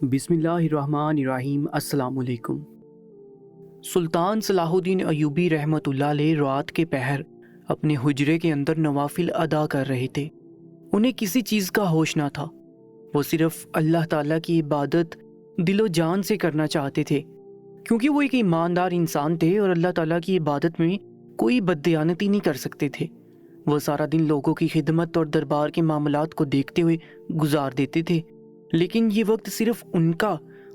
بسم اللہ الرحمن الرحیم۔ السلام علیکم۔ سلطان صلاح الدین ایوبی رحمۃ اللہ علیہ رات کے پہر اپنے حجرے کے اندر نوافل ادا کر رہے تھے۔ انہیں کسی چیز کا ہوش نہ تھا، وہ صرف اللہ تعالیٰ کی عبادت دل و جان سے کرنا چاہتے تھے، کیونکہ وہ ایک ایماندار انسان تھے اور اللہ تعالیٰ کی عبادت میں کوئی بددیانتی نہیں کر سکتے تھے۔ وہ سارا دن لوگوں کی خدمت اور دربار کے معاملات کو دیکھتے ہوئے گزار دیتے تھے، لیکن یہ وقت صرف ان کا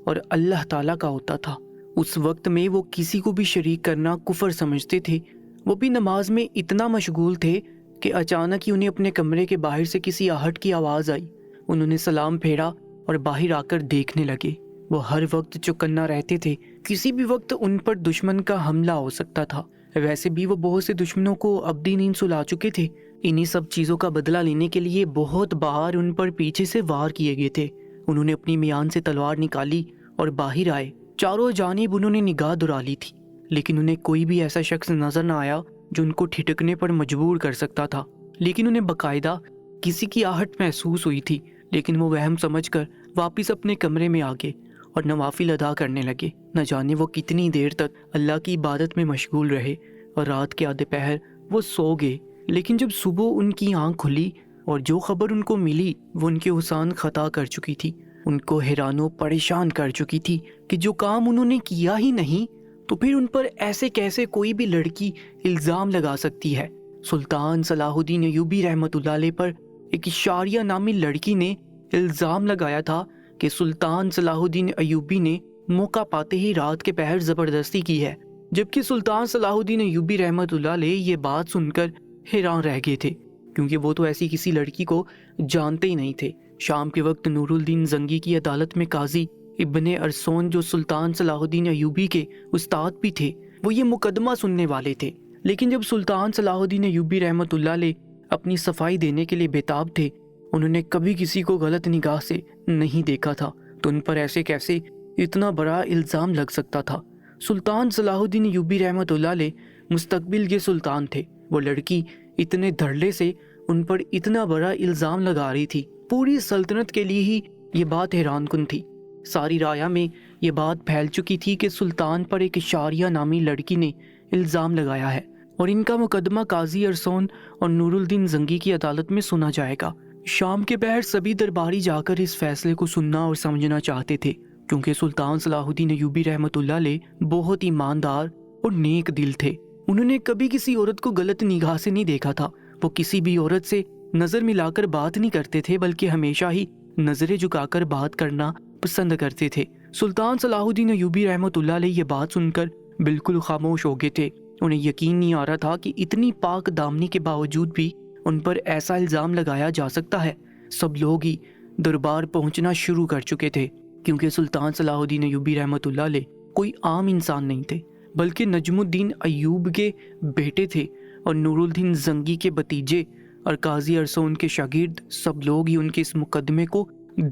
اور اللہ تعالیٰ کا ہوتا تھا۔ اس وقت میں وہ کسی کو بھی شریک کرنا کفر سمجھتے تھے۔ وہ بھی نماز میں اتنا مشغول تھے کہ اچانک ہی انہیں اپنے کمرے کے باہر سے کسی آہٹ کی آواز آئی۔ انہوں نے سلام پھیرا اور باہر آ کر دیکھنے لگے۔ وہ ہر وقت چوکنا رہتے تھے، کسی بھی وقت ان پر دشمن کا حملہ ہو سکتا تھا۔ ویسے بھی وہ بہت سے دشمنوں کو ابدی نیند سلا چکے تھے۔ انہی سب چیزوں کا بدلہ لینے کے لیے بہت بار ان پر پیچھے سے وار کیے گئے تھے۔ انہوں نے اپنی میان سے تلوار نکالی اور باہر آئے۔ چاروں جانب انہوں نے نگاہ دورا لی تھی، لیکن انہیں کوئی بھی ایسا شخص نظر نہ آیا جو ان کو ٹھٹکنے پر مجبور کر سکتا تھا۔ لیکن انہیں باقاعدہ کسی کی آہٹ محسوس ہوئی تھی، لیکن وہ وہم سمجھ کر واپس اپنے کمرے میں آ گئے اور نوافل ادا کرنے لگے۔ نہ جانے وہ کتنی دیر تک اللہ کی عبادت میں مشغول رہے اور رات کے آدھے پہر وہ سو گئے۔ لیکن جب صبح ان کی آنکھ کھلی اور جو خبر ان کو ملی وہ ان کے حسان خطا کر چکی تھی، ان کو حیران و پریشان کر چکی تھی کہ جو کام انہوں نے کیا ہی نہیں تو پھر ان پر ایسے کیسے کوئی بھی لڑکی الزام لگا سکتی ہے۔ سلطان صلاح الدین ایوبی رحمۃ اللہ علیہ پر ایک اشاریہ نامی لڑکی نے الزام لگایا تھا کہ سلطان صلاح الدین ایوبی نے موقع پاتے ہی رات کے پہر زبردستی کی ہے، جبکہ سلطان صلاح الدین ایوبی رحمۃ اللہ علیہ یہ بات سن کر حیران رہ گئے تھے، کیونکہ وہ تو ایسی کسی لڑکی کو جانتے ہی نہیں تھے۔ شام کے وقت نور الدین زنگی کی عدالت میں قاضی ابن ارسون، جو سلطان صلاح الدین ایوبی کے استاد بھی تھے، وہ یہ مقدمہ سننے والے تھے۔ لیکن جب سلطان صلاح الدین ایوبی رحمۃ اللہ علیہ اپنی صفائی دینے کے لیے بےتاب تھے، انہوں نے کبھی کسی کو غلط نگاہ سے نہیں دیکھا تھا، تو ان پر ایسے کیسے اتنا بڑا الزام لگ سکتا تھا۔ سلطان صلاح الدین ایوبی رحمۃ اللہ علیہ مستقبل کے سلطان تھے۔ وہ لڑکی اتنے دھڑلے سے ان پر اتنا بڑا الزام لگا رہی تھی، پوری سلطنت کے لیے ہی یہ بات حیران کن تھی۔ ساری رایا میں یہ بات پھیل چکی تھی کہ سلطان پر ایک اشاریہ نامی لڑکی نے الزام لگایا ہے اور ان کا مقدمہ قاضی ارسون اور نور الدین زنگی کی عدالت میں سنا جائے گا۔ شام کے پہر سبھی درباری جا کر اس فیصلے کو سننا اور سمجھنا چاہتے تھے، کیونکہ سلطان صلاح الدین ایوبی رحمۃ اللہ علیہ بہت ایماندار اور نیک دل تھے۔ انہوں نے کبھی کسی عورت کو غلط نگاہ سے نہیں دیکھا تھا۔ وہ کسی بھی عورت سے نظر ملا کر بات نہیں کرتے تھے، بلکہ ہمیشہ ہی نظریں جھکا کر بات کرنا پسند کرتے تھے۔ سلطان صلاح الدین ایوبی رحمۃ اللہ علیہ یہ بات سن کر بالکل خاموش ہو گئے تھے۔ انہیں یقین نہیں آ رہا تھا کہ اتنی پاک دامنی کے باوجود بھی ان پر ایسا الزام لگایا جا سکتا ہے۔ سب لوگ ہی دربار پہنچنا شروع کر چکے تھے، کیونکہ سلطان صلاح الدین ایوبی رحمۃ اللہ علیہ کوئی عام انسان نہیں تھے، بلکہ نجم الدین ایوب کے بیٹے تھے اور نور الدین زنگی کے بھتیجے اور قاضی ارسون کے شاگرد۔ سب لوگ ہی ان کے اس مقدمے کو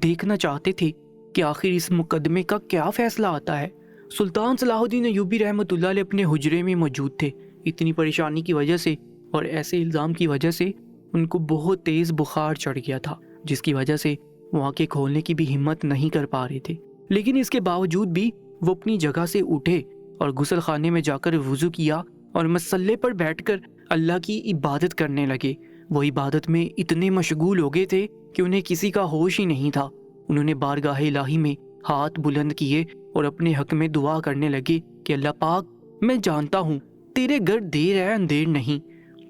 دیکھنا چاہتے تھے کہ آخر اس مقدمے کا کیا فیصلہ آتا ہے۔ سلطان صلاح الدین ایوبی رحمۃ اللہ علیہ اپنے حجرے میں موجود تھے۔ اتنی پریشانی کی وجہ سے اور ایسے الزام کی وجہ سے ان کو بہت تیز بخار چڑھ گیا تھا، جس کی وجہ سے وہ آنکھیں کھولنے کی بھی ہمت نہیں کر پا رہے تھے۔ لیکن اس کے باوجود بھی وہ اپنی جگہ سے اٹھے اور غسل خانے میں جا کر وضو کیا اور مصلے پر بیٹھ کر اللہ کی عبادت کرنے لگے۔ وہ عبادت میں اتنے مشغول ہو گئے تھے کہ انہیں کسی کا ہوش ہی نہیں تھا۔ انہوں نے بارگاہ الہی میں ہاتھ بلند کیے اور اپنے حق میں دعا کرنے لگے کہ اللہ پاک، میں جانتا ہوں تیرے گھر دیر ہے اندھیر نہیں،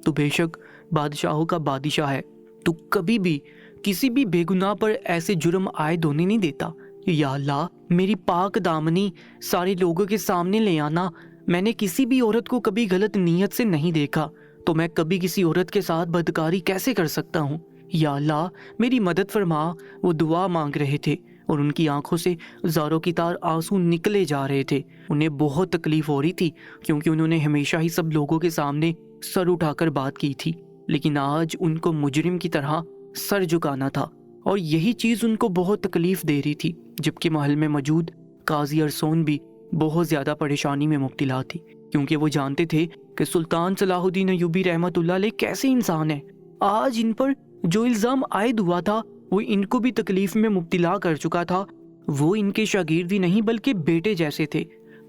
تو بے شک بادشاہوں کا بادشاہ ہے، تو کبھی بھی کسی بھی بے گناہ پر ایسے جرم عائد ہونے نہیں دیتا۔ یا اللہ، میری پاک دامنی سارے لوگوں کے سامنے لے آنا۔ میں نے کسی بھی عورت کو کبھی غلط نیت سے نہیں دیکھا، تو میں کبھی کسی عورت کے ساتھ بدکاری کیسے کر سکتا ہوں؟ یا اللہ، میری مدد فرما۔ وہ دعا مانگ رہے تھے اور ان کی آنکھوں سے زاروں کی طرح آنسو نکلے جا رہے تھے۔ انہیں بہت تکلیف ہو رہی تھی، کیونکہ انہوں نے ہمیشہ ہی سب لوگوں کے سامنے سر اٹھا کر بات کی تھی، لیکن آج ان کو مجرم کی طرح سر جھکانا تھا، اور یہی چیز ان کو بہت تکلیف دے رہی تھی۔ جبکہ محل میں موجود قاضی ارسون بھی بہت زیادہ پریشانی میں مبتلا تھی، کیونکہ وہ جانتے تھے کہ سلطان صلاح الدین ایوبی رحمۃ اللہ علیہ کیسے انسان ہے۔ آج ان پر جو الزام عائد ہوا تھا وہ ان کو بھی تکلیف میں مبتلا کر چکا تھا۔ وہ ان کے شاگرد ہی نہیں بلکہ بیٹے جیسے تھے۔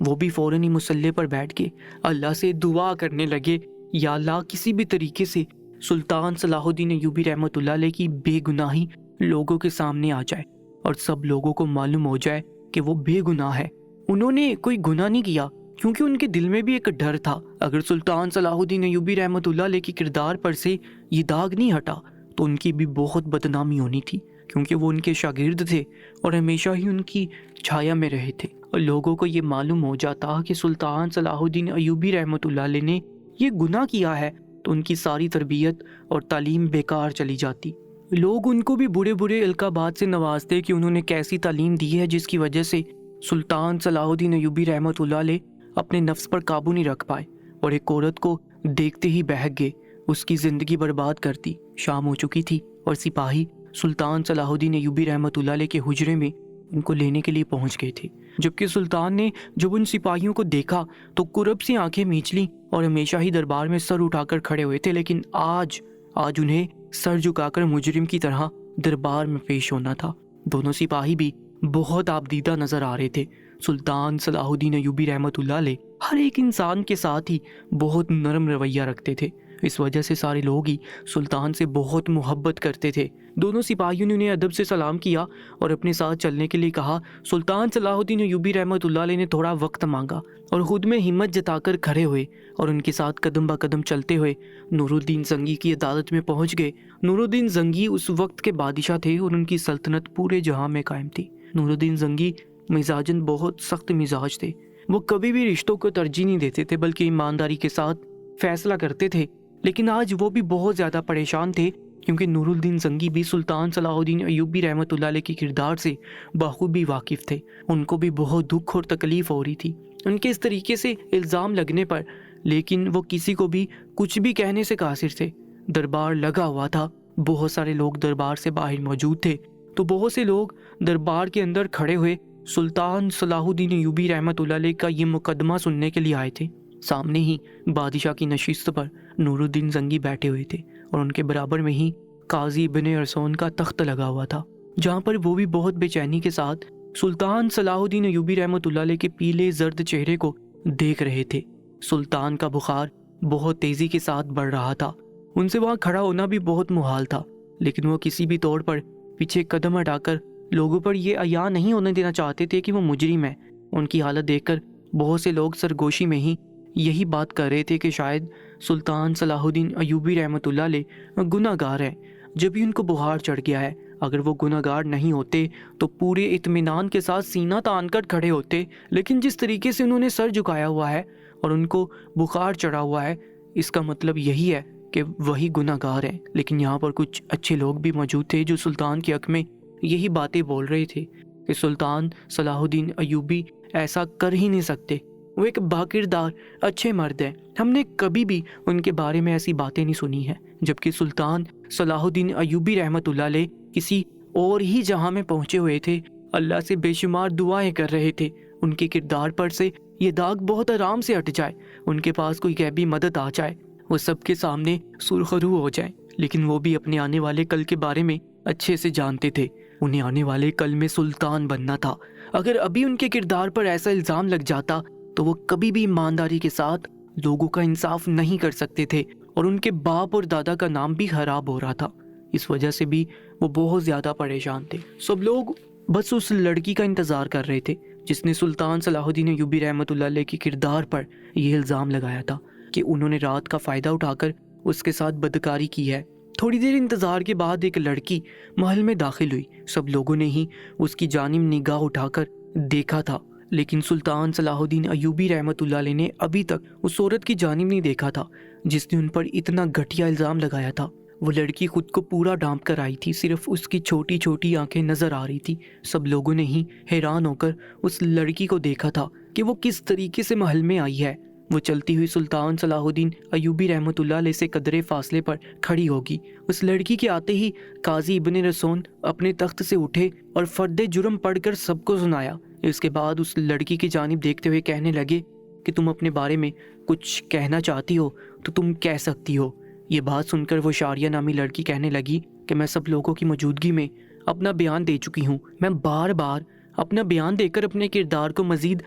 وہ بھی فوراً ہی مصلی پر بیٹھ کے اللہ سے دعا کرنے لگے، یا اللہ کسی بھی طریقے سے سلطان صلاح الدین ایوبی رحمۃ اللہ علیہ کی بے گناہی لوگوں کے سامنے آ جائے اور سب لوگوں کو معلوم ہو جائے کہ وہ بے گناہ ہے۔ انہوں نے کوئی گناہ نہیں کیا، کیونکہ ان کے دل میں بھی ایک ڈر تھا، اگر سلطان صلاح الدین ایوبی رحمۃ اللہ علیہ کے کردار پر سے یہ داغ نہیں ہٹا تو ان کی بھی بہت بدنامی ہونی تھی، کیونکہ وہ ان کے شاگرد تھے اور ہمیشہ ہی ان کی چھایا میں رہے تھے۔ اور لوگوں کو یہ معلوم ہو جاتا کہ سلطان صلاح الدین ایوبی رحمۃ اللہ علیہ نے یہ گناہ کیا ہے تو ان کی ساری تربیت اور تعلیم بیکار چلی جاتی۔ لوگ ان کو بھی برے برے القابات سے نوازتے کہ انہوں نے کیسی تعلیم دی ہے جس کی وجہ سے سلطان صلاح الدین ایوبی رحمۃ اللہ علیہ اپنے نفس پر قابو نہیں رکھ پائے اور ایک عورت کو دیکھتے ہی بہک گئے، اس کی زندگی برباد کر دی۔ شام ہو چکی تھی اور سپاہی سلطان صلاح الدین ایوبی رحمۃ اللہ علیہ کے حجرے میں ان کو لینے کے لیے پہنچ گئے تھے، جبکہ سلطان نے جب ان سپاہیوں کو دیکھا تو کرب سے آنکھیں میچ لیں اور ہمیشہ ہی دربار میں سر اٹھا کر کھڑے ہوئے تھے، لیکن آج انہیں سر جھکا کر مجرم کی طرح دربار میں پیش ہونا تھا۔ دونوں سپاہی بھی بہت آبدیدہ نظر آ رہے تھے۔ سلطان صلاح الدین ایوبی رحمۃ اللہ علیہ ہر ایک انسان کے ساتھ ہی بہت نرم رویہ رکھتے تھے، اس وجہ سے سارے لوگ ہی سلطان سے بہت محبت کرتے تھے۔ دونوں سپاہیوں نے انہیں ادب سے سلام کیا اور اپنے ساتھ چلنے کے لیے کہا۔ سلطان صلاح الدین ایوبی رحمۃ اللہ علیہ نے تھوڑا وقت مانگا اور خود میں ہمت جتا کر کھڑے ہوئے اور ان کے ساتھ قدم با قدم چلتے ہوئے نور الدین زنگی کی عدالت میں پہنچ گئے۔ نور الدین زنگی اس وقت کے بادشاہ تھے اور ان کی سلطنت پورے جہاں میں قائم تھی۔ نور الدین زنگی مزاجن بہت سخت مزاج تھے، وہ کبھی بھی رشتوں کو ترجیح نہیں دیتے تھے بلکہ ایمانداری کے ساتھ فیصلہ کرتے تھے، لیکن آج وہ بھی بہت زیادہ پریشان تھے کیونکہ نور الدین زنگی بھی سلطان صلاح الدین ایوبی رحمۃ اللہ علیہ کے کردار سے بخوبی واقف تھے۔ ان کو بھی بہت دکھ اور تکلیف ہو رہی تھی ان کے اس طریقے سے الزام لگنے پر، لیکن وہ کسی کو بھی کچھ بھی کہنے سے قاصر تھے۔ دربار لگا ہوا تھا، بہت سارے لوگ دربار سے باہر موجود تھے، تو بہت سے لوگ دربار کے اندر کھڑے ہوئے سلطان صلاح الدین ایوبی رحمۃ اللہ علیہ کا یہ مقدمہ سننے کے لیے آئے تھے۔ سامنے ہی بادشاہ کی نشست پر نور الدین زنگی بیٹھے ہوئے تھے اور ان کے برابر میں ہی قاضی ابن ارسون کا تخت لگا ہوا تھا، جہاں پر وہ بھی بہت بے چینی کے ساتھ سلطان صلاح الدین ایوبی رحمۃ اللہ علیہ کے پیلے زرد چہرے کو دیکھ رہے تھے۔ سلطان کا بخار بہت تیزی کے ساتھ بڑھ رہا تھا، ان سے وہاں کھڑا ہونا بھی بہت محال تھا، لیکن وہ کسی بھی طور پر پیچھے قدم ہٹا کر لوگوں پر یہ عیاں نہیں ہونے دینا چاہتے تھے کہ وہ مجرم ہیں۔ ان کی حالت دیکھ کر بہت سے لوگ سرگوشی میں ہی یہی بات کر رہے تھے کہ شاید سلطان صلاح الدین ایوبی رحمۃ اللہ علیہ گناہ گار ہے، جب ہی ان کو بخار چڑھ گیا ہے۔ اگر وہ گناہ گار نہیں ہوتے تو پورے اطمینان کے ساتھ سینہ تان کر کھڑے ہوتے، لیکن جس طریقے سے انہوں نے سر جھکایا ہوا ہے اور ان کو بخار چڑھا ہوا ہے، اس کا مطلب یہی ہے کہ وہی گناہ گار ہیں۔ لیکن یہاں پر کچھ اچھے لوگ بھی موجود تھے جو سلطان کے حق میں یہی باتیں بول رہے تھے کہ سلطان صلاح الدین ایوبی ایسا کر ہی نہیں سکتے، وہ ایک باکردار اچھے مرد ہیں، ہم نے کبھی بھی ان کے بارے میں ایسی باتیں نہیں سنی ہیں۔ جبکہ سلطان صلاح الدین ایوبی رحمۃ اللہ علیہ کسی اور ہی جہاں میں پہنچے ہوئے تھے، اللہ سے بے شمار دعائیں کر رہے تھے ان کے کردار پر سے یہ داغ بہت آرام سے ہٹ جائے، ان کے پاس کوئی غیبی مدد آ جائے، وہ سب کے سامنے سرخرو ہو جائے۔ لیکن وہ بھی اپنے آنے والے کل کے بارے میں اچھے سے جانتے تھے، انہیں آنے والے کل میں سلطان بننا تھا۔ اگر ابھی ان کے کردار پر ایسا الزام لگ جاتا تو وہ کبھی بھی ایمانداری کے ساتھ لوگوں کا انصاف نہیں کر سکتے تھے، اور ان کے باپ اور دادا کا نام بھی خراب ہو رہا تھا، اس وجہ سے بھی وہ بہت زیادہ پریشان تھے۔ سب لوگ بس اس لڑکی کا انتظار کر رہے تھے جس نے سلطان صلاح الدین ایوبی رحمۃ اللہ علیہ کے کردار پر یہ الزام لگایا تھا کہ انہوں نے رات کا فائدہ اٹھا کر اس کے ساتھ بدکاری کی ہے۔ تھوڑی دیر انتظار کے بعد ایک لڑکی محل میں داخل ہوئی، سب لوگوں نے ہی اس کی جانب نگاہ اٹھا کر دیکھا تھا، لیکن سلطان صلاح الدین ایوبی رحمۃ اللہ علیہ نے ابھی تک اس عورت کی جانب نہیں دیکھا تھا جس نے ان پر اتنا گھٹیا الزام لگایا تھا۔ وہ لڑکی خود کو پورا ڈانپ کر آئی تھی، صرف اس کی چھوٹی چھوٹی آنکھیں نظر آ رہی تھی۔ سب لوگوں نے ہی حیران ہو کر اس لڑکی کو دیکھا تھا کہ وہ کس طریقے سے محل میں آئی ہے۔ وہ چلتی ہوئی سلطان صلاح الدین ایوبی رحمۃ اللہ علیہ سے قدرے فاصلے پر کھڑی ہوگی۔ اس لڑکی کے آتے ہی قاضی ابن رسون اپنے تخت سے اٹھے اور فرد جرم پڑھ کر سب کو سنایا۔ اس کے بعد اس لڑکی کی جانب دیکھتے ہوئے کہنے لگے کہ تم اپنے بارے میں کچھ کہنا چاہتی ہو تو تم کہہ سکتی ہو۔ یہ بات سن کر وہ شاریہ نامی لڑکی کہنے لگی کہ میں سب لوگوں کی موجودگی میں اپنا بیان دے چکی ہوں، میں بار بار اپنا بیان دے کر اپنے کردار کو مزید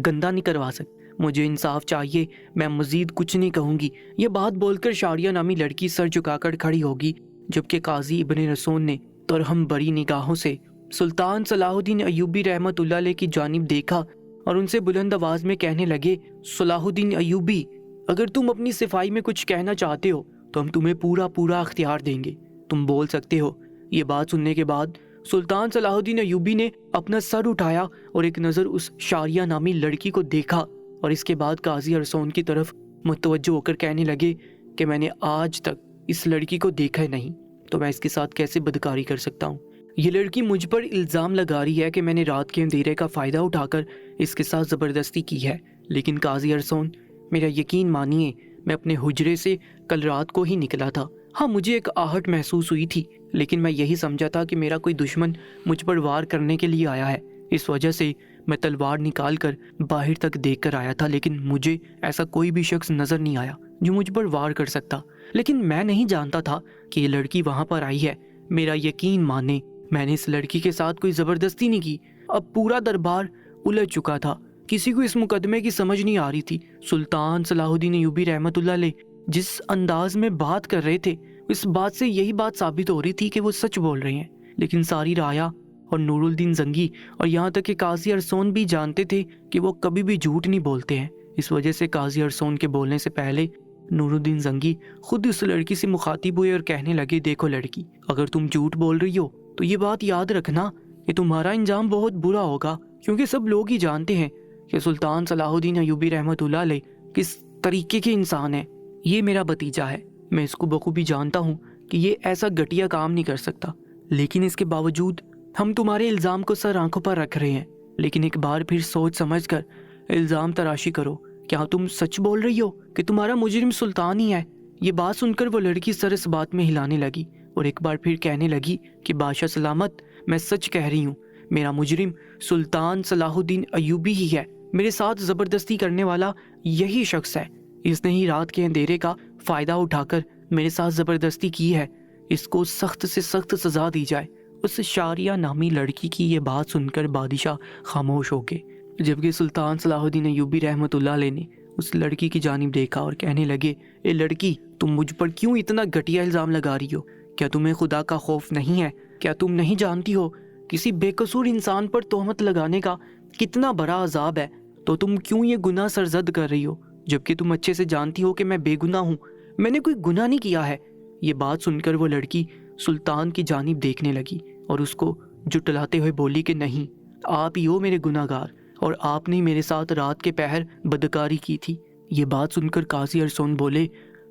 گندا نہیں کروا سکتے۔ مجھے انصاف چاہیے، میں مزید کچھ نہیں کہوں گی۔ یہ بات بول کر شاریہ نامی لڑکی سر جھکا کر کھڑی ہوگی، جبکہ قاضی ابن رسون نے ترہم بری نگاہوں سے سلطان صلاح الدین ایوبی رحمت اللہ علیہ کی جانب دیکھا اور ان سے بلند آواز میں کہنے لگے، صلاح الدین ایوبی، اگر تم اپنی صفائی میں کچھ کہنا چاہتے ہو تو ہم تمہیں پورا اختیار دیں گے، تم بول سکتے ہو۔ یہ بات سننے کے بعد سلطان صلاح الدین ایوبی نے اپنا سر اٹھایا اور ایک نظر اس شاریہ نامی لڑکی کو دیکھا، اور اس کے بعد قاضی ارسون کی طرف متوجہ ہو کر کہنے لگے کہ میں نے آج تک اس لڑکی کو دیکھا نہیں، تو میں اس کے ساتھ کیسے بدکاری کر سکتا ہوں؟ یہ لڑکی مجھ پر الزام لگا رہی ہے کہ میں نے رات کے اندھیرے کا فائدہ اٹھا کر اس کے ساتھ زبردستی کی ہے، لیکن قاضی ارسون، میرا یقین مانیے، میں اپنے حجرے سے کل رات کو ہی نکلا تھا۔ ہاں، مجھے ایک آہٹ محسوس ہوئی تھی، لیکن میں یہی سمجھا تھا کہ میرا کوئی دشمن مجھ پر وار کرنے کے لیے آیا ہے، اس وجہ سے میں تلوار نکال کر باہر تک دیکھ کر آیا تھا، لیکن مجھے ایسا کوئی بھی شخص نظر نہیں آیا جو مجھ پر وار کر سکتا۔ لیکن میں نہیں جانتا تھا کہ یہ لڑکی وہاں پر آئی ہے۔ میرا یقین مانے، میں نے اس لڑکی کے ساتھ کوئی زبردستی نہیں کی۔ اب پورا دربار الجھ چکا تھا، کسی کو اس مقدمے کی سمجھ نہیں آ رہی تھی۔ سلطان صلاح الدین ایوبی رحمت اللہ علیہ جس انداز میں بات کر رہے تھے، اس بات سے یہی بات ثابت ہو رہی تھی کہ وہ سچ بول رہے ہیں، لیکن ساری رایا اور نور الدین زنگی اور یہاں تک کہ قاضی ارسون بھی جانتے تھے کہ وہ کبھی بھی جھوٹ نہیں بولتے ہیں۔ اس وجہ سے قاضی ارسون کے بولنے سے پہلے نور الدین زنگی خود اس لڑکی سے مخاطب ہوئے اور کہنے لگے، دیکھو لڑکی، اگر تم جھوٹ بول رہی ہو تو یہ بات یاد رکھنا کہ تمہارا انجام بہت برا ہوگا، کیونکہ سب لوگ ہی جانتے ہیں کہ سلطان صلاح الدین ایوبی رحمت اللہ علیہ کس طریقے کے انسان ہے۔ یہ میرا بھتیجا ہے، میں اس کو بخوبی جانتا ہوں کہ یہ ایسا گھٹیا کام نہیں کر سکتا، لیکن اس کے باوجود ہم تمہارے الزام کو سر آنکھوں پر رکھ رہے ہیں۔ لیکن ایک بار پھر سوچ سمجھ کر الزام تراشی کرو، کیا تم سچ بول رہی ہو کہ تمہارا مجرم سلطان ہی ہے؟ یہ بات سن کر وہ لڑکی سر اس بات میں ہلانے لگی اور ایک بار پھر کہنے لگی کہ بادشاہ سلامت، میں سچ کہہ رہی ہوں، میرا مجرم سلطان صلاح الدین ایوبی ہی ہے، میرے ساتھ زبردستی کرنے والا یہی شخص ہے، اس نے ہی رات کے اندھیرے کا فائدہ اٹھا کر میرے ساتھ زبردستی کی ہے، اس کو سخت سے سخت سزا دی جائے۔ اس شاریہ نامی لڑکی کی یہ بات سن کر بادشاہ خاموش ہو گئے، جبکہ سلطان صلاح الدین ایوبی رحمت اللہ علیہ نے اس لڑکی کی جانب دیکھا اور کہنے لگے، اے لڑکی، تم مجھ پر کیوں اتنا گھٹیا الزام لگا رہی ہو؟ کیا تمہیں خدا کا خوف نہیں ہے؟ کیا تم نہیں جانتی ہو کسی بے قصور انسان پر تہمت لگانے کا کتنا بڑا عذاب ہے؟ تو تم کیوں یہ گناہ سرزد کر رہی ہو، جبکہ تم اچھے سے جانتی ہو کہ میں بے گناہ ہوں، میں نے کوئی گناہ نہیں کیا ہے۔ یہ بات سن کر وہ لڑکی سلطان کی جانب دیکھنے لگی اور اس کو جھٹلاتے ہوئے بولی کہ نہیں، آپ ہی ہو میرے گناہ گار، اور آپ نے میرے ساتھ رات کے پہر بدکاری کی تھی۔ یہ بات سن کر قاضی ارسون بولے،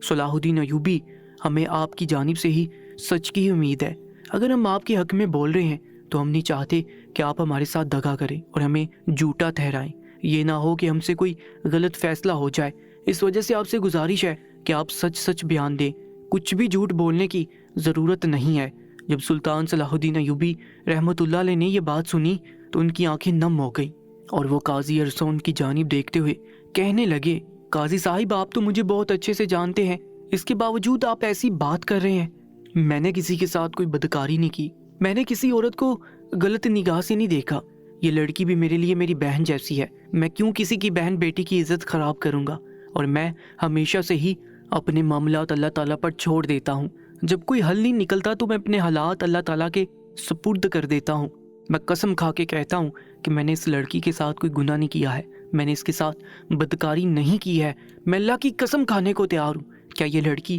صلاح الدین ایوبی، ہمیں آپ کی جانب سے ہی سچ کی امید ہے۔ اگر ہم آپ کے حق میں بول رہے ہیں تو ہم نہیں چاہتے کہ آپ ہمارے ساتھ دغا کریں اور ہمیں جھوٹا ٹھہرائیں، یہ نہ ہو کہ ہم سے کوئی غلط فیصلہ ہو جائے۔ اس وجہ سے آپ سے گزارش ہے کہ آپ سچ بیان دیں، کچھ بھی جھوٹ بولنے کی ضرورت نہیں ہے۔ جب سلطان صلاح الدین ایوبی رحمت اللہ علیہ نے یہ بات سنی تو ان کی آنکھیں نم ہو گئیں اور وہ قاضی ارسون کی جانب دیکھتے ہوئے کہنے لگے، قاضی صاحب، آپ تو مجھے بہت اچھے سے جانتے ہیں، اس کے باوجود آپ ایسی بات کر رہے ہیں۔ میں نے کسی کے ساتھ کوئی بدکاری نہیں کی، میں نے کسی عورت کو غلط نگاہ سے نہیں دیکھا، یہ لڑکی بھی میرے لیے میری بہن جیسی ہے، میں کیوں کسی کی بہن بیٹی کی عزت خراب کروں گا؟ اور میں ہمیشہ سے ہی اپنے معاملات اللہ تعالیٰ پر چھوڑ دیتا ہوں، جب کوئی حل نہیں نکلتا تو میں اپنے حالات اللہ تعالیٰ کے سپرد کر دیتا ہوں۔ میں قسم کھا کے کہتا ہوں کہ میں نے اس لڑکی کے ساتھ کوئی گناہ نہیں کیا ہے، میں نے اس کے ساتھ بدکاری نہیں کی ہے، میں اللہ کی قسم کھانے کو تیار ہوں۔ کیا یہ لڑکی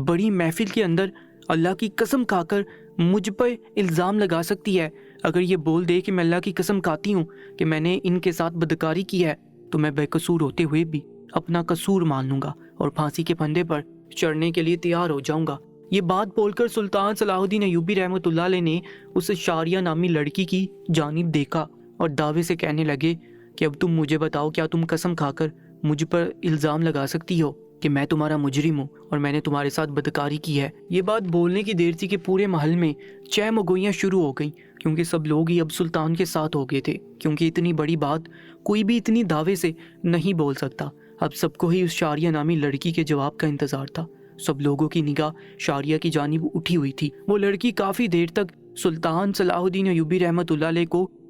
بڑی محفل کے اندر اللہ کی قسم کھا کر مجھ پر الزام لگا سکتی ہے؟ اگر یہ بول دے کہ میں اللہ کی قسم کھاتی ہوں کہ میں نے ان کے ساتھ بدکاری کی ہے، تو میں بے قصور ہوتے ہوئے بھی اپنا قصور مان لوں گا اور پھانسی کے پھندے پر چڑھنے کے لیے تیار ہو جاؤں گا۔ یہ بات بول کر سلطان صلاح الدین ایوبی رحمت اللہ علیہ نے اس شاریہ نامی لڑکی کی جانب دیکھا اور دعوے سے کہنے لگے کہ اب تم مجھے بتاؤ، کیا تم قسم کھا کر مجھ پر الزام لگا سکتی ہو کہ میں تمہارا مجرم ہوں اور میں نے تمہارے ساتھ بدکاری کی ہے؟ یہ بات بولنے کی دیر تھی کہ پورے محل میں چہ مگوئیاں شروع ہو گئیں، کیونکہ سب لوگ ہی اب سلطان کے ساتھ ہو گئے تھے، کیونکہ اتنی بڑی بات کوئی بھی اتنی دعوے سے نہیں بول سکتا۔ اب سب کو ہی اس شاریہ نامی لڑکی کے جواب کا انتظار تھا۔ سب لوگوں کی نگاہ شاریہ کی جانب اٹھی ہوئی تھی۔ وہ لڑکی کافی دیر تک سلطان صلاح الدین ایوبی رحمت اللہ علیہ کو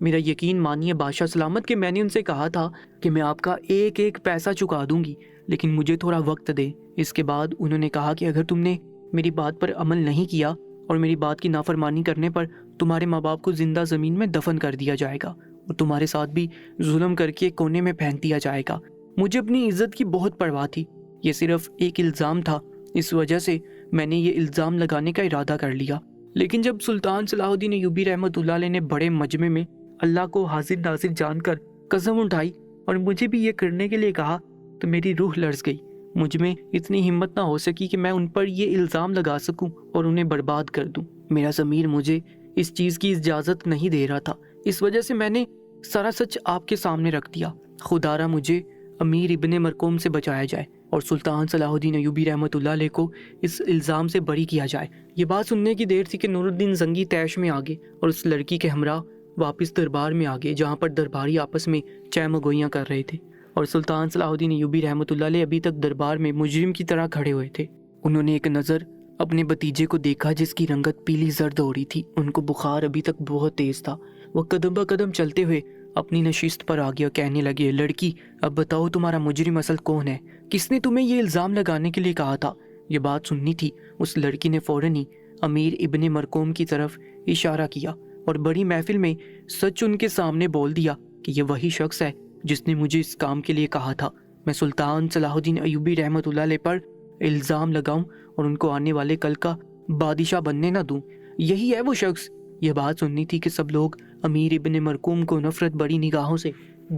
میرا یقین مانیے بادشاہ سلامت کہ میں نے ان سے کہا تھا کہ میں آپ کا ایک ایک پیسہ چکا دوں گی، لیکن مجھے تھوڑا وقت دے۔ اس کے بعد انہوں نے کہا کہ اگر تم نے میری بات پر عمل نہیں کیا اور میری بات کی نافرمانی کرنے پر تمہارے ماں باپ کو زندہ زمین میں دفن کر دیا جائے گا اور تمہارے ساتھ بھی ظلم کر کے کونے میں پھینک دیا جائے گا۔ مجھے اپنی عزت کی بہت پرواہ تھی، یہ صرف ایک الزام تھا، اس وجہ سے میں نے یہ الزام لگانے کا ارادہ کر لیا۔ لیکن جب سلطان صلاح الدین ایوبی رحمۃ اللہ علیہ نے بڑے مجمع میں اللہ کو حاضر ناظر جان کر قسم اٹھائی اور مجھے بھی یہ کرنے کے لیے کہا تو میری روح لرز گئی۔ مجھ میں اتنی ہمت نہ ہو سکی کہ میں ان پر یہ الزام لگا سکوں اور انہیں برباد کر دوں۔ میرا ضمیر مجھے اس چیز کی اجازت نہیں دے رہا تھا، اس وجہ سے میں نے سارا سچ آپ کے سامنے رکھ دیا۔ خدا را مجھے امیر ابن مرقوم سے بچایا جائے اور سلطان صلاح الدین ایوبی رحمۃ اللہ علیہ کو اس الزام سے بری کیا جائے۔ یہ بات سننے کی دیر تھی کہ نور الدین زنگی طیش میں آگے اور اس لڑکی کے ہمراہ واپس دربار میں آگے، جہاں پر درباری آپس میں چہ گوئیاں کر رہے تھے اور سلطان صلاح الدین ایوبی رحمۃ اللہ علیہ ابھی تک دربار میں مجرم کی طرح کھڑے ہوئے تھے۔ انہوں نے ایک نظر اپنے بھتیجے کو دیکھا جس کی رنگت پیلی زرد ہو رہی تھی۔ ان کو بخار ابھی تک بہت تیز تھا۔ وہ قدم بہ قدم چلتے ہوئے اپنی نشست پر آ گیا، کہنے لگے، لڑکی اب بتاؤ تمہارا مجرم اصل کون ہے؟ کس نے تمہیں یہ الزام لگانے کے لیے کہا تھا؟ یہ بات سننی تھی اس لڑکی نے فوراً ہی امیر ابن مرقوم کی طرف اشارہ کیا اور بڑی محفل میں سچ ان کے سامنے بول دیا کہ یہ وہی شخص ہے جس نے مجھے اس کام کے لیے کہا تھا۔ میں سلطان صلاح الدین ایوبی رحمۃ اللہ علیہ پر الزام لگاؤں اور ان کو آنے والے کل کا بادشاہ بننے نہ دوں، یہی ہے وہ شخص۔ یہ بات سننی تھی کہ سب لوگ امیر ابن مرقوم کو نفرت بڑی نگاہوں سے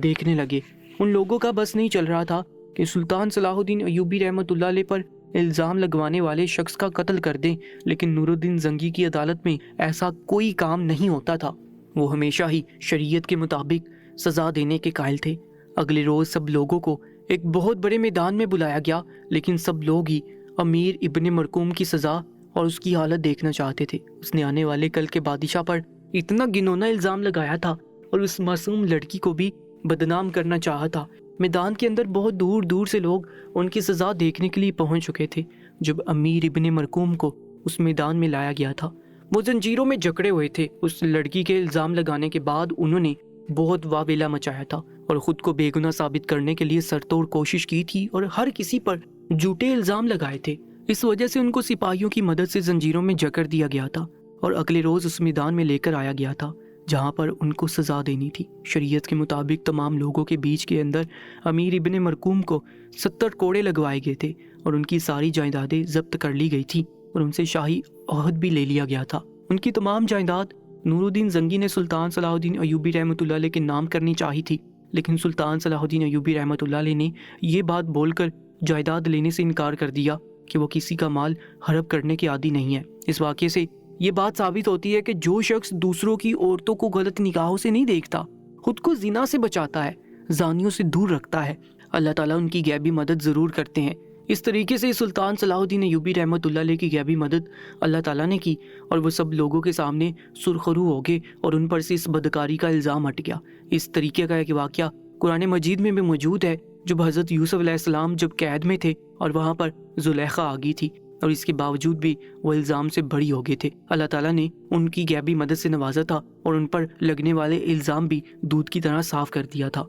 دیکھنے لگے۔ ان لوگوں کا بس نہیں چل رہا تھا کہ سلطان صلاح الدین ایوبی رحمۃ اللہ علیہ پر الزام لگوانے والے شخص کا قتل کر دیں، لیکن نور الدین زنگی کی عدالت میں ایسا کوئی کام نہیں ہوتا تھا۔ وہ ہمیشہ ہی شریعت کے مطابق سزا دینے کے قائل تھے۔ اگلے روز سب لوگوں کو ایک بہت بڑے میدان میں بلایا گیا، لیکن سب لوگ ہی امیر ابن مرقوم کی سزا اور اس کی حالت دیکھنا چاہتے تھے۔ اس نے آنے والے کل کے بادشاہ پر اتنا گنونا الزام لگایا تھا اور اس معصوم لڑکی کو بھی بدنام کرنا چاہا تھا۔ میدان کے اندر بہت دور دور سے لوگ ان کی سزا دیکھنے کے لیے پہنچ چکے تھے۔ جب امیر ابن مرقوم کو اس میدان میں لایا گیا تھا، وہ زنجیروں میں جکڑے ہوئے تھے۔ اس لڑکی کے الزام لگانے کے بعد انہوں نے بہت واویلا مچایا تھا اور خود کو بے گناہ ثابت کرنے کے لیے سرتوڑ کوشش کی تھی اور ہر کسی پر جھوٹے الزام لگائے تھے۔ اس وجہ سے ان کو سپاہیوں کی مدد سے زنجیروں میں جکڑ دیا گیا تھا اور اگلے روز اس میدان میں لے کر آیا گیا تھا جہاں پر ان کو سزا دینی تھی۔ شریعت کے مطابق تمام لوگوں کے بیچ کے اندر امیر ابن مرقوم کو 70 کوڑے لگوائے گئے تھے اور ان کی ساری جائیدادیں ضبط کر لی گئی تھی اور ان سے شاہی عہد بھی لے لیا گیا تھا۔ ان کی تمام جائیداد نور الدین زنگی نے سلطان صلاح الدین ایوبی رحمۃ اللہ علیہ کے نام کرنی چاہی تھی، لیکن سلطان صلاح الدین ایوبی رحمۃ اللہ علیہ نے یہ بات بول کر جائیداد لینے سے انکار کر دیا کہ وہ کسی کا مال ہڑپ کرنے کے عادی نہیں ہے۔ اس واقعے سے یہ بات ثابت ہوتی ہے کہ جو شخص دوسروں کی عورتوں کو غلط نگاہوں سے نہیں دیکھتا، خود کو زنا سے بچاتا ہے، زانیوں سے دور رکھتا ہے، اللہ تعالیٰ ان کی غیبی مدد ضرور کرتے ہیں۔ اس طریقے سے سلطان صلاح الدین ایوبی رحمۃ اللہ علیہ کی غیبی مدد اللہ تعالیٰ نے کی اور وہ سب لوگوں کے سامنے سرخرو ہو گئے اور ان پر سے اس بدکاری کا الزام ہٹ گیا۔ اس طریقے کا ایک واقعہ قرآن مجید میں بھی موجود ہے، جب حضرت یوسف علیہ السلام جب قید میں تھے اور وہاں پر زلیخا آ گئی تھی اور اس کے باوجود بھی وہ الزام سے بری ہو گئے تھے۔ اللہ تعالیٰ نے ان کی غیبی مدد سے نوازا تھا اور ان پر لگنے والے الزام بھی دودھ کی طرح صاف کر دیا تھا۔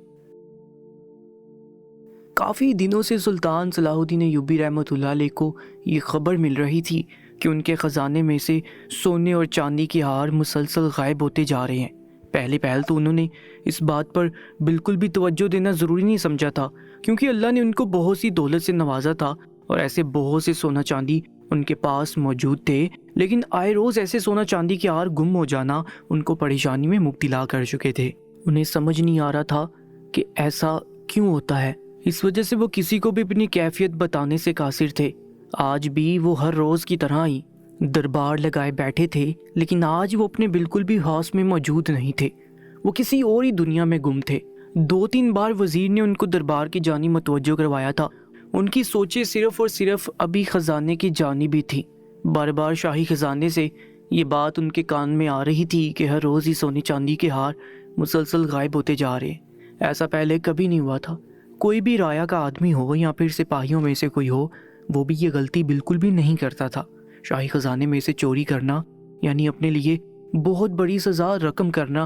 کافی دنوں سے سلطان صلاح الدین ایوبی رحمۃ اللہ علیہ کو یہ خبر مل رہی تھی کہ ان کے خزانے میں سے سونے اور چاندی کے ہار مسلسل غائب ہوتے جا رہے ہیں۔ پہل تو انہوں نے اس بات پر بالکل بھی توجہ دینا ضروری نہیں سمجھا تھا، کیونکہ اللہ نے ان کو بہت سی دولت سے نوازا تھا اور ایسے بہت سے سونا چاندی ان کے پاس موجود تھے، لیکن آئے روز ایسے سونا چاندی کے ہار گم ہو جانا ان کو پریشانی میں مبتلا کر چکے تھے۔ انہیں سمجھ نہیں آ رہا تھا کہ ایسا کیوں ہوتا ہے۔ اس وجہ سے وہ کسی کو بھی اپنی کیفیت بتانے سے قاصر تھے۔ آج بھی وہ ہر روز کی طرح ہی دربار لگائے بیٹھے تھے، لیکن آج وہ اپنے بالکل بھی ہوش میں موجود نہیں تھے، وہ کسی اور ہی دنیا میں گم تھے۔ 2-3 بار وزیر نے ان کو دربار کی جانب متوجہ کروایا تھا، ان کی سوچیں صرف اور صرف ابھی خزانے کی جانب ہی تھی۔ بار بار شاہی خزانے سے یہ بات ان کے کان میں آ رہی تھی کہ ہر روز ہی سونے چاندی کے ہار مسلسل غائب ہوتے جا رہے ہیں۔ ایسا پہلے کبھی نہیں ہوا تھا۔ کوئی بھی رایا کا آدمی ہو یا پھر سپاہیوں میں سے کوئی ہو، وہ بھی یہ غلطی بالکل بھی نہیں کرتا تھا۔ شاہی خزانے میں سے چوری کرنا یعنی اپنے لیے بہت بڑی سزا رقم کرنا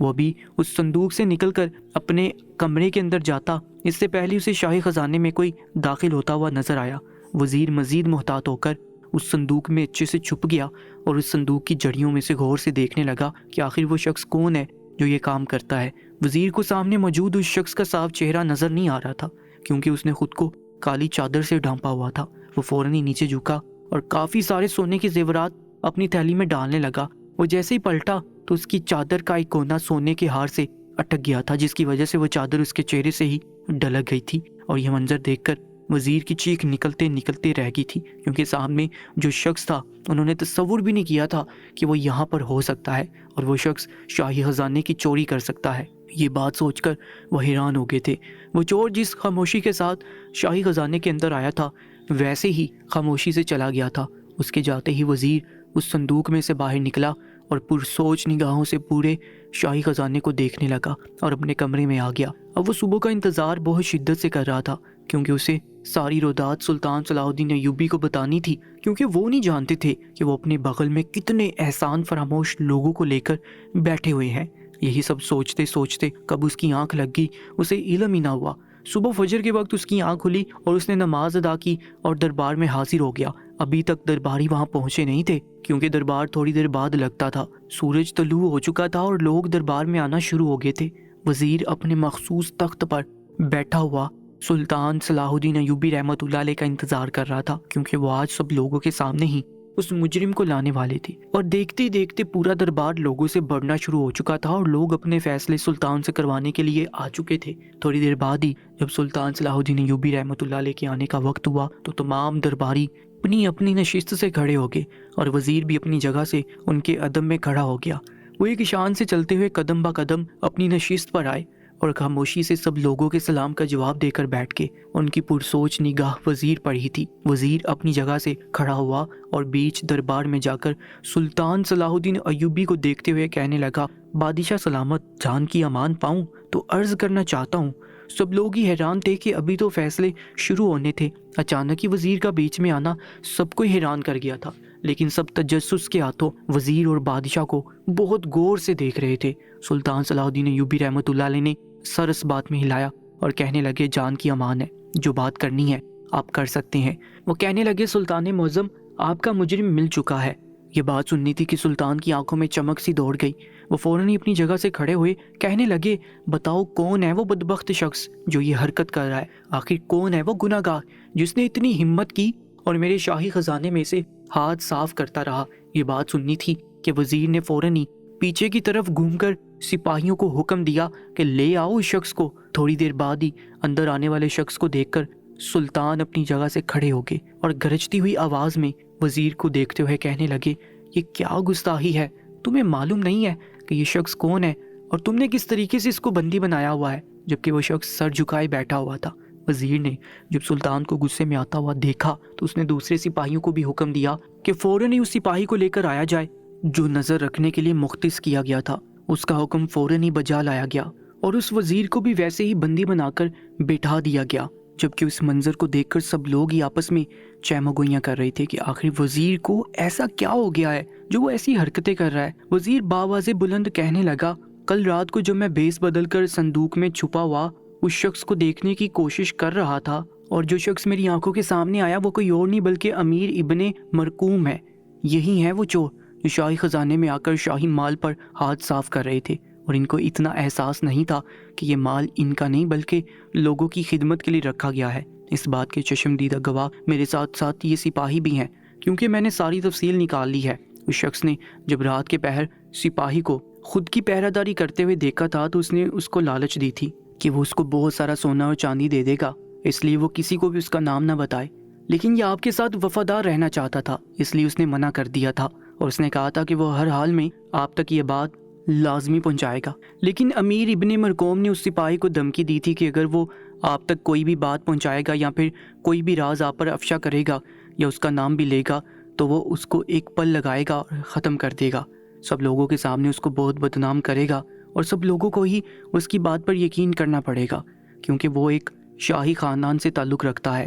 وہ بھی اس صندوق سے نکل کر اپنے کمرے کے اندر جاتا اس سے پہلے اسے شاہی خزانے میں کوئی داخل ہوتا ہوا نظر آیا۔ وزیر مزید محتاط ہو کر اس صندوق میں اچھے سے چھپ گیا اور اس صندوق کی جڑیوں میں سے غور سے دیکھنے لگا کہ آخر وہ شخص کون ہے جو یہ کام کرتا ہے۔ وزیر کو سامنے موجود اس شخص کا صاف چہرہ نظر نہیں آ رہا تھا کیونکہ اس نے خود کو کالی چادر سے ڈھانپا ہوا تھا۔ وہ فوراً ہی نیچے جھکا اور کافی سارے سونے کے زیورات اپنی تھیلی میں ڈالنے لگا۔ وہ جیسے ہی پلٹا تو اس کی چادر کا ایک کونا سونے کے ہار سے اٹک گیا تھا، جس کی وجہ سے وہ چادر اس کے چہرے سے ہی ڈلک گئی تھی۔ اور یہ منظر دیکھ کر وزیر کی چیخ نکلتے نکلتے رہ گئی تھی، کیونکہ سامنے جو شخص تھا انہوں نے تصور بھی نہیں کیا تھا کہ وہ یہاں پر ہو سکتا ہے اور وہ شخص شاہی خزانے کی چوری کر سکتا ہے۔ یہ بات سوچ کر وہ حیران ہو گئے تھے۔ وہ چور جس خاموشی کے ساتھ شاہی خزانے کے اندر آیا تھا ویسے ہی خاموشی سے چلا گیا تھا۔ اس کے جاتے ہی وزیر اس صندوق میں سے باہر نکلا اور پرسوچ نگاہوں سے پورے شاہی خزانے کو دیکھنے لگا اور اپنے کمرے میں آ گیا۔ اب وہ صبح کا انتظار بہت شدت سے کر رہا تھا کیونکہ اسے ساری رودات سلطان صلاح الدین ایوبی کو بتانی تھی، کیونکہ وہ نہیں جانتے تھے کہ وہ اپنے بغل میں کتنے احسان فراموش لوگوں کو لے کر بیٹھے ہوئے ہیں۔ یہی سب سوچتے سوچتے کب اس کی آنکھ لگ گئی اسے علم ہی نہ ہوا۔ صبح فجر کے وقت اس کی آنکھ کھلی اور اس نے نماز ادا کی اور دربار میں حاضر ہو گیا۔ ابھی تک درباری وہاں پہنچے نہیں تھے کیونکہ دربار تھوڑی دیر بعد لگتا تھا۔ سورج طلوع ہو چکا تھا اور لوگ دربار میں آنا شروع ہو گئے تھے۔ وزیر اپنے مخصوص تخت پر بیٹھا ہوا سلطان صلاح الدین ایوبی رحمۃ اللہ علیہ کا انتظار کر رہا تھا، کیونکہ وہ آج سب لوگوں کے سامنے ہی اس مجرم کو لانے والے تھے۔ اور دیکھتے دیکھتے پورا دربار لوگوں سے بڑھنا شروع ہو چکا تھا اور لوگ اپنے فیصلے سلطان سے کروانے کے لیے آ چکے تھے۔ تھوڑی دیر بعد ہی جب سلطان صلاح الدین ایوبی رحمۃ اللہ علیہ کے آنے کا وقت ہوا تو تمام درباری اپنی اپنی نشست سے کھڑے ہو گئے اور وزیر بھی اپنی جگہ سے ان کے عدم میں کھڑا ہو گیا۔ وہ ایک شان سے چلتے ہوئے قدم با قدم اپنی نشست پر آئے اور خاموشی سے سب لوگوں کے سلام کا جواب دے کر بیٹھ کے ان کی پرسوچ نگاہ وزیر پر ہی تھی۔ وزیر اپنی جگہ سے کھڑا ہوا اور بیچ دربار میں جا کر سلطان صلاح الدین ایوبی کو دیکھتے ہوئے کہنے لگا، بادشاہ سلامت، جان کی امان پاؤں تو عرض کرنا چاہتا ہوں۔ سب لوگ ہی حیران تھے کہ ابھی تو فیصلے شروع ہونے تھے، اچانک ہی وزیر کا بیچ میں آنا سب کو حیران کر گیا تھا، لیکن سب تجسس کے ہاتھوں وزیر اور بادشاہ کو بہت غور سے دیکھ رہے تھے۔ سلطان صلاح الدین ایوبی رحمۃ اللہ علیہ نے سر اس بات میں ہلایا اور کہنے لگے، جان کی امان ہے، جو بات کرنی ہے آپ کر سکتے ہیں۔ وہ کہنے لگے، سلطان معظم، آپ کا مجرم مل چکا ہے۔ یہ بات سننی تھی کہ سلطان کی آنکھوں میں چمک سی دوڑ گئی۔ وہ فوراً ہی اپنی جگہ سے کھڑے ہوئے کہنے لگے، بتاؤ کون ہے وہ بدبخت شخص جو یہ حرکت کر رہا ہے؟ آخر کون ہے وہ گناہ گار جس نے اتنی ہمت کی اور میرے شاہی خزانے میں سے ہاتھ صاف کرتا رہا؟ یہ بات سننی تھی کہ وزیر نے فوراً ہی پیچھے کی طرف گھوم کر سپاہیوں کو حکم دیا کہ لے آؤ اس شخص کو۔ تھوڑی دیر بعد ہی اندر آنے والے شخص کو دیکھ کر سلطان اپنی جگہ سے کھڑے ہو گئے اور گرجتی ہوئی آواز میں وزیر کو دیکھتے ہوئے کہنے لگے، یہ کیا گستاخی ہے؟ تمہیں معلوم نہیں ہے کہ یہ شخص کون ہے اور تم نے کس طریقے سے اس کو بندی بنایا ہوا ہے؟ جبکہ وہ شخص سر جھکائے بیٹھا ہوا تھا۔ وزیر نے جب سلطان کو غصے میں آتا ہوا دیکھا تو اس نے دوسرے سپاہیوں کو بھی حکم دیا کہ فوراً ہی اس سپاہی کو لے کر آیا جائے جو نظر رکھنے کے لیے مختص کیا گیا تھا۔ اس کا حکم فوراً ہی بجا لایا گیا اور اس وزیر کو بھی ویسے ہی بندی بنا کر بٹھا دیا گیا، جبکہ اس منظر کو دیکھ کر سب لوگ ہی آپس میں چہمہ گوئیاں کر رہے تھے کہ آخر وزیر کو ایسا کیا ہو گیا ہے جو وہ ایسی حرکتیں کر رہا ہے۔ وزیر باواضح بلند کہنے لگا، کل رات کو جب میں بیس بدل کر صندوق میں چھپا ہوا اس شخص کو دیکھنے کی کوشش کر رہا تھا اور جو شخص میری آنکھوں کے سامنے آیا وہ کوئی اور نہیں بلکہ امیر ابن مرقوم ہے۔ یہی ہے وہ چور جو شاہی خزانے میں آ کر شاہی مال پر ہاتھ صاف کر رہے تھے، اور ان کو اتنا احساس نہیں تھا کہ یہ مال ان کا نہیں بلکہ لوگوں کی خدمت کے لیے رکھا گیا ہے۔ اس بات کے چشمدیدہ گواہ میرے ساتھ ساتھ یہ سپاہی بھی ہیں، کیونکہ میں نے ساری تفصیل نکال لی ہے۔ اس شخص نے جب رات کے پہر سپاہی کو خود کی پہرہ داری کرتے ہوئے دیکھا تھا تو اس نے اس کو لالچ دی تھی کہ وہ اس کو بہت سارا سونا اور چاندی دے دے گا، اس لیے وہ کسی کو بھی اس کا نام نہ بتائے، لیکن یہ آپ کے ساتھ وفادار رہنا چاہتا تھا، اس لیے اس نے منع کر دیا تھا اور اس نے کہا تھا کہ وہ ہر حال میں آپ تک یہ بات لازمی پہنچائے گا۔ لیکن امیر ابن مرقوم نے اس سپاہی کو دھمکی دی تھی کہ اگر وہ آپ تک کوئی بھی بات پہنچائے گا یا پھر کوئی بھی راز آپ پر افشا کرے گا یا اس کا نام بھی لے گا تو وہ اس کو ایک پل لگائے گا اور ختم کر دے گا، سب لوگوں کے سامنے اس کو بہت بدنام کرے گا اور سب لوگوں کو ہی اس کی بات پر یقین کرنا پڑے گا کیونکہ وہ ایک شاہی خاندان سے تعلق رکھتا ہے۔